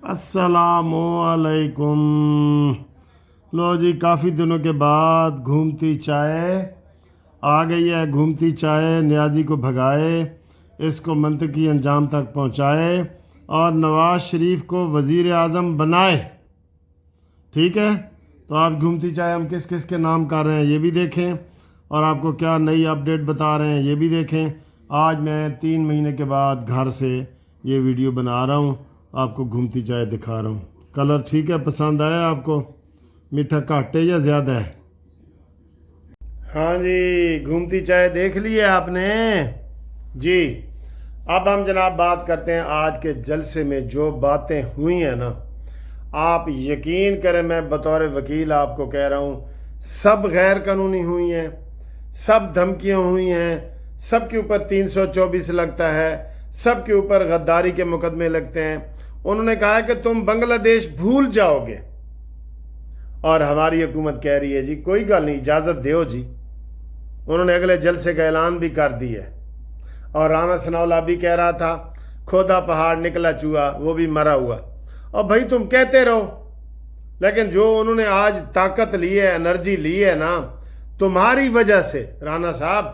अस्सलामुअलैकुम। लो जी, काफ़ी दिनों के बाद घूमती चाय आ गई है। घूमती चाय नियाज़ी को भगाए, इसको मंतकी अंजाम तक पहुँचाए और नवाज़ शरीफ को वज़ीर आज़म बनाए। ठीक है, तो आप घूमती चाय हम किस किस के नाम कर रहे हैं ये भी देखें, और आपको क्या नई अपडेट बता रहे हैं ये भी देखें। आज मैं 3 महीने के बाद घर से ये वीडियो बना रहा हूँ, आपको घूमती चाय दिखा रहा हूँ। कलर ठीक है, पसंद आया आपको? मीठा घाटे या ज़्यादा है? हाँ जी, घूमती चाय देख ली है आपने जी। अब हम जनाब बात करते हैं आज के जलसे में जो बातें हुई हैं ना, आप यकीन करें, मैं बतौर वकील आपको कह रहा हूँ, सब गैर कानूनी हुई हैं, सब धमकियाँ हुई हैं, सब के ऊपर 324 लगता है, सब के ऊपर गद्दारी के मुकदमे लगते हैं। उन्होंने कहा है कि तुम बांग्लादेश भूल जाओगे, और हमारी हुकूमत कह रही है जी कोई गल नहीं, इजाज़त दो जी। उन्होंने अगले जलसे का ऐलान भी कर दिया है। और राना सनाउल्लाह भी कह रहा था खोदा पहाड़ निकला चूहा, वो भी मरा हुआ। और भाई तुम कहते रहो, लेकिन जो उन्होंने आज ताकत ली है, एनर्जी ली है ना, तुम्हारी वजह से राना साहब,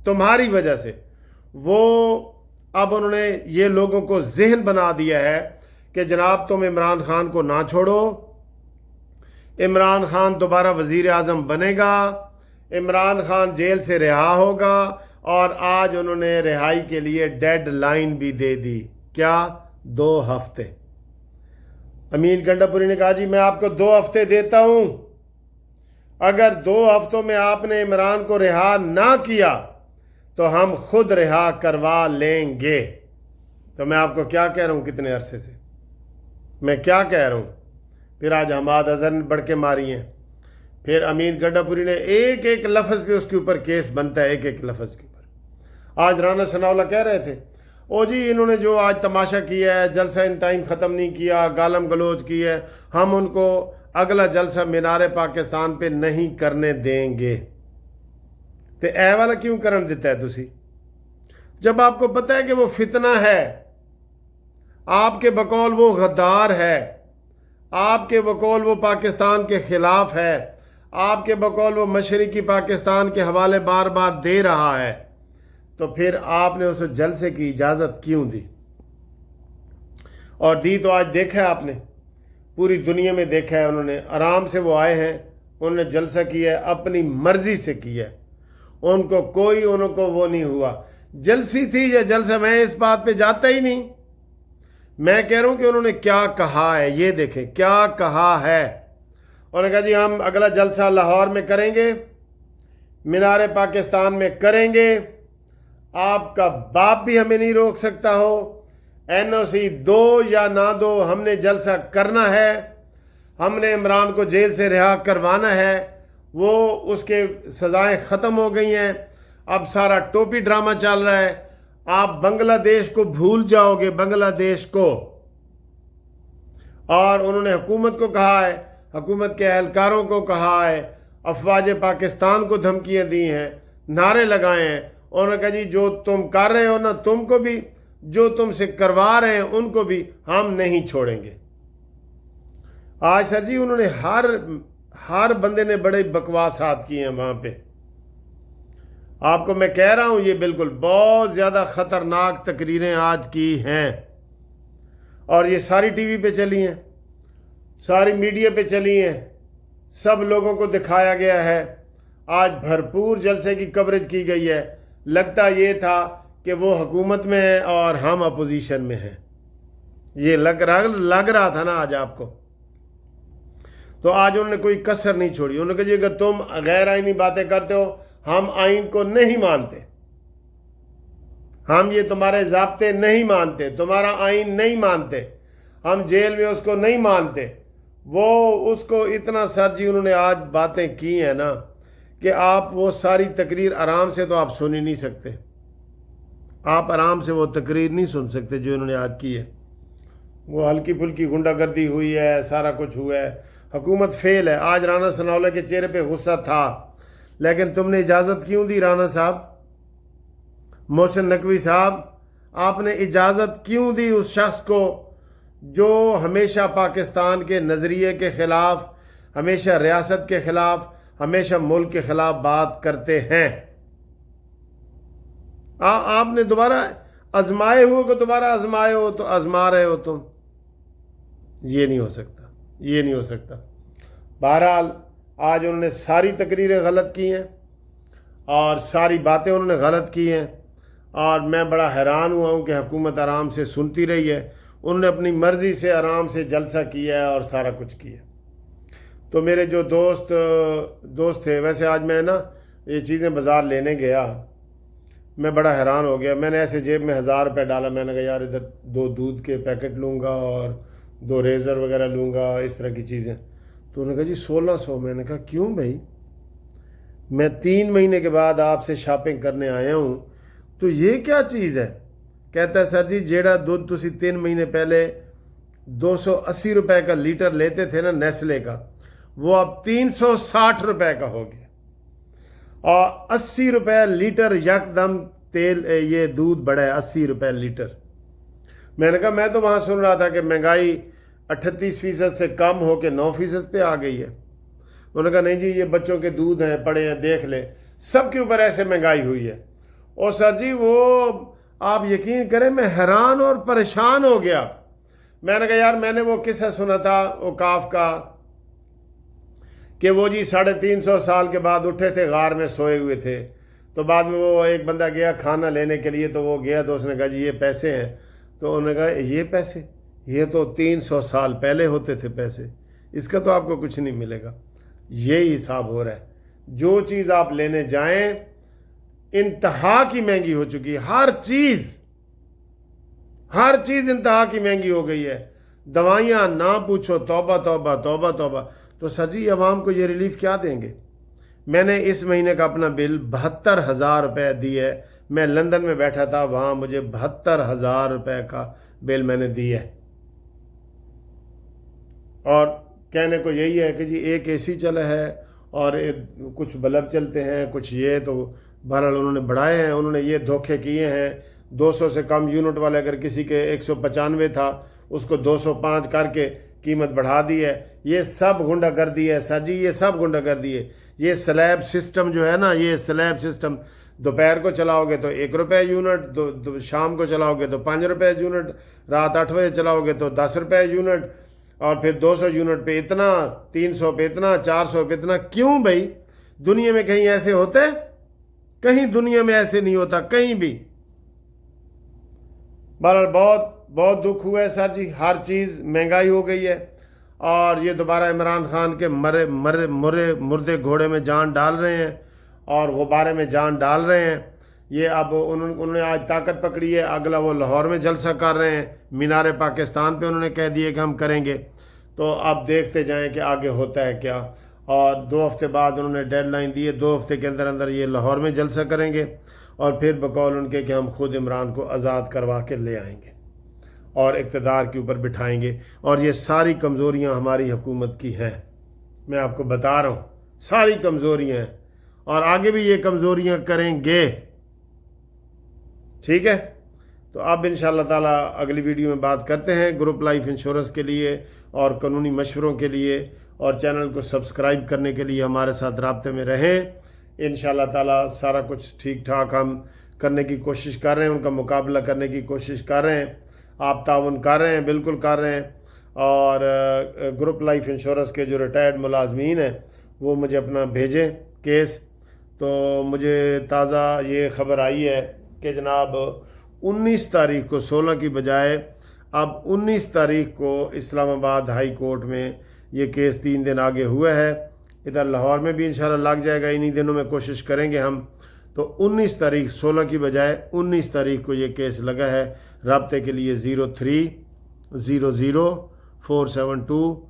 तुम्हारी वजह से वो अब उन्होंने ये लोगों को जहन बना दिया है कि जनाब तुम इमरान खान को ना छोड़ो, इमरान खान दोबारा वजीर आज़म बनेगा, इमरान खान जेल से रिहा होगा। और आज उन्होंने रिहाई के लिए डेड लाइन भी दे दी। क्या? 2 हफ्ते। अमीन गंडापुरी ने कहा जी मैं आपको 2 हफ्ते देता हूं, अगर 2 हफ्तों में आपने इमरान को रिहा ना किया तो हम खुद रिहा करवा लेंगे। तो मैं आपको क्या कह रहा हूं, कितने अरसे से मैं क्या कह रहा हूं। फिर आज हमाद अजहर ने बढ़ के मारी हैं, फिर अमीन गंडापुरी ने एक एक लफ्ज़ पे उसके ऊपर केस बनता है, एक एक लफ्ज़ के ऊपर। आज राना सनाउल्लाह कह रहे थे ओ जी इन्होंने जो आज तमाशा किया है, जलसा इन टाइम ख़त्म नहीं किया, गालम गलोच की है, हम उनको अगला जलसा मीनार पाकिस्तान पे नहीं करने देंगे। तो ए वाला क्यों करन देता है तुसी, जब आपको पता है कि वो फितना है, आपके बकौल वो गद्दार है, आपके बकौल वो पाकिस्तान के खिलाफ है, आपके बकौल वो मशरकी पाकिस्तान के हवाले बार बार दे रहा है, तो फिर आपने उस जलसे की इजाज़त क्यों दी? और दी तो आज देखा है आपने, पूरी दुनिया में देखा है। उन्होंने आराम से वो आए हैं, उन्होंने जलसा किया है, अपनी मर्जी से किया है, उनको कोई उनको वो नहीं हुआ। जलसी थी या जलसा, मैं इस बात पे जाता ही नहीं। मैं कह रहा हूं कि उन्होंने क्या कहा है, ये देखें क्या कहा है। उन्होंने कहा जी हम अगला जलसा लाहौर में करेंगे, मीनार पाकिस्तान में करेंगे, आपका बाप भी हमें नहीं रोक सकता हो, NOC दो या ना दो, हमने जलसा करना है, हमने इमरान को जेल से रिहा करवाना है। वो उसके सज़ाएं ख़त्म हो गई हैं, अब सारा टोपी ड्रामा चल रहा है। आप बांग्लादेश को भूल जाओगे, बांग्लादेश को। और उन्होंने हुकूमत को कहा है, हुकूमत के एहलकारों को कहा है, अफवाज पाकिस्तान को धमकियां दी हैं, नारे लगाए हैं। उन्होंने कहा जी जो तुम कर रहे हो ना, तुमको भी, जो तुमसे करवा रहे हैं उनको भी हम नहीं छोड़ेंगे। आज सर जी उन्होंने हर बंदे ने बड़े बकवासात किए हैं वहां पे। आपको मैं कह रहा हूं ये बिल्कुल बहुत ज्यादा खतरनाक तकरीरें आज की हैं, और ये सारी टीवी पे चली हैं, सारी मीडिया पे चली हैं, सब लोगों को दिखाया गया है। आज भरपूर जलसे की कवरेज की गई है। लगता ये था कि वो हुकूमत में है और हम अपोजिशन में हैं, ये लग रहा था ना आज आपको। तो आज उन्होंने कोई कसर नहीं छोड़ी। उन्होंने कहा जी अगर तुम गैर आईनी बातें करते हो, हम आइन को नहीं मानते, हम ये तुम्हारे ज़ाब्ते नहीं मानते, तुम्हारा आइन नहीं मानते, हम जेल में उसको नहीं मानते। वो उसको इतना सर जी उन्होंने आज बातें की हैं ना कि आप वो सारी तकरीर आराम से तो आप सुन ही नहीं सकते, आप आराम से वो तकरीर नहीं सुन सकते जो इन्होंने आज की है। वो हल्की फुल्की गुंडागर्दी हुई है, सारा कुछ हुआ है, हुकूमत फेल है। आज राना सनाउल्लाह के चेहरे पे गुस्सा था, लेकिन तुमने इजाज़त क्यों दी राना साहब, मोहसिन नकवी साहब, आपने इजाज़त क्यों दी उस शख्स को जो हमेशा पाकिस्तान के नज़रिए के ख़िलाफ़, हमेशा रियासत के ख़िलाफ़, हमेशा मुल्क के ख़िलाफ़ बात करते हैं। आपने दोबारा आजमाए हुए को दोबारा आजमाए हो तो आजमा रहे हो तुम। ये नहीं हो सकता, ये नहीं हो सकता। बहरहाल आज उन्होंने सारी तकरीरें गलत की हैं और सारी बातें उन्होंने गलत की हैं, और मैं बड़ा हैरान हुआ हूँ कि हुकूमत आराम से सुनती रही है। उन्होंने अपनी मर्ज़ी से आराम से जलसा किया है और सारा कुछ किया। तो मेरे जो दोस्त थे, वैसे आज मैं ना ये चीज़ें बाज़ार लेने गया, मैं बड़ा हैरान हो गया। मैंने ऐसे जेब में 1000 रुपये डाला। मैंने कहा यार इधर 2 दूध के पैकेट लूँगा और 2 रेज़र वगैरह लूँगा, इस तरह की चीज़ें। तो उन्होंने कहा जी 1600। मैंने कहा क्यों भाई, मैं 3 महीने के बाद आपसे शॉपिंग करने आया हूँ, तो ये क्या चीज़ है? कहता है सर जी जेड़ा दूध तुसी 3 महीने पहले 280 रुपए का लीटर लेते थे ना नेस्ले का, वो अब 360 रुपए का हो गया, और 80 रुपए लीटर यकदम तेल ये दूध बढ़ा है 80 रुपए लीटर। मैंने कहा मैं तो वहाँ सुन रहा था कि महंगाई 38% से कम होकर 9% पे आ गई है। उन्होंने कहा नहीं जी ये बच्चों के दूध हैं, पड़े हैं, देख ले, सबके ऊपर ऐसे महंगाई हुई है। और सर जी वो आप यकीन करें मैं हैरान और परेशान हो गया। मैंने कहा यार मैंने वो किस्सा सुना था औकाफ का कि वो जी 350 साल के बाद उठे थे, गार में सोए हुए थे। तो बाद में वो एक बंदा गया खाना लेने के लिए, तो वो गया तो उसने कहा जी ये पैसे हैं। तो उन्होंने कहा ये पैसे, ये तो 300 साल पहले होते थे पैसे, इसका तो आपको कुछ नहीं मिलेगा। यही हिसाब हो रहा है। जो चीज़ आप लेने जाएं इंतहा की महंगी हो चुकी है। हर चीज़ इंतहा की महंगी हो गई है। दवाइयाँ ना पूछो, तौबा तौबा तौबा तौबा। तो सर जी अवाम को ये रिलीफ क्या देंगे? मैंने इस महीने का अपना बिल 72,000 रुपये दी है। मैं लंदन में बैठा था, वहाँ मुझे 72,000 रुपये का बिल मैंने दी है। और कहने को यही है कि जी एक एसी चला है और कुछ बल्ब चलते हैं, कुछ ये, तो बहरहाल उन्होंने बढ़ाए हैं। उन्होंने ये धोखे किए हैं, 200 से कम यूनिट वाले अगर किसी के 195 था उसको 205 करके कीमत बढ़ा दी है। ये सब गुंडागर्दी है सर जी, ये सब गुंडागर्दी है। ये स्लैब सिस्टम जो है ना, ये स्लैब सिस्टम दोपहर को चलाओगे तो 1 रुपये यूनिट, शाम को चलाओगे तो 5 रुपये यूनिट, रात 8 बजे चलाओगे तो 10 रुपये यूनिट, और फिर 200 यूनिट पे इतना, 300 पे इतना, 400 पे इतना। क्यों भाई? दुनिया में कहीं ऐसे होते? कहीं दुनिया में ऐसे नहीं होता, कहीं भी। बहरहाल बहुत दुख हुआ है सर जी। हर चीज़ महंगाई हो गई है, और ये दोबारा इमरान खान के मुर्दे घोड़े में जान डाल रहे हैं और गुब्बारे में जान डाल रहे हैं। ये अब उन्होंने आज ताकत पकड़ी है, अगला वो लाहौर में जलसा कर रहे हैं, मीनार पाकिस्तान पे उन्होंने कह दिए कि हम करेंगे। तो अब देखते जाएं कि आगे होता है क्या। और 2 हफ्ते बाद उन्होंने डेडलाइन दी है, 2 हफ्ते के अंदर अंदर ये लाहौर में जलसा करेंगे, और फिर बकौल उनके कि हम खुद इमरान को आज़ाद करवा के ले आएंगे और इक़्तिदार के ऊपर बिठाएंगे। और ये सारी कमज़ोरियाँ हमारी हुकूमत की हैं, मैं आपको बता रहा हूँ, सारी कमज़ोरियाँ हैं, और आगे भी ये कमज़ोरियाँ करेंगे। ठीक है, तो अब इंशाअल्लाह ताला अगली वीडियो में बात करते हैं। ग्रुप लाइफ इंश्योरेंस के लिए और कानूनी मशवरों के लिए और चैनल को सब्सक्राइब करने के लिए हमारे साथ राब्ते में रहें। इंशाअल्लाह ताला सारा कुछ ठीक ठाक हम करने की कोशिश कर रहे हैं, उनका मुकाबला करने की कोशिश कर रहे हैं। आप ताउन कर रहे हैं, बिल्कुल कर रहे हैं। और ग्रुप लाइफ इंश्योरेंस के जो रिटायर्ड मुलाजमीन हैं वो मुझे अपना भेजें केस। तो मुझे ताज़ा ये ख़बर आई है कि जनाब 19 तारीख को, 16 की बजाय अब 19 तारीख को इस्लामाबाद हाई कोर्ट में ये केस 3 दिन आगे हुआ है। इधर लाहौर में भी इंशाल्लाह लग जाएगा, इन्हीं दिनों में कोशिश करेंगे हम। तो 19 तारीख, 16 की बजाय 19 तारीख को ये केस लगा है। राब्ते के लिए 0300 472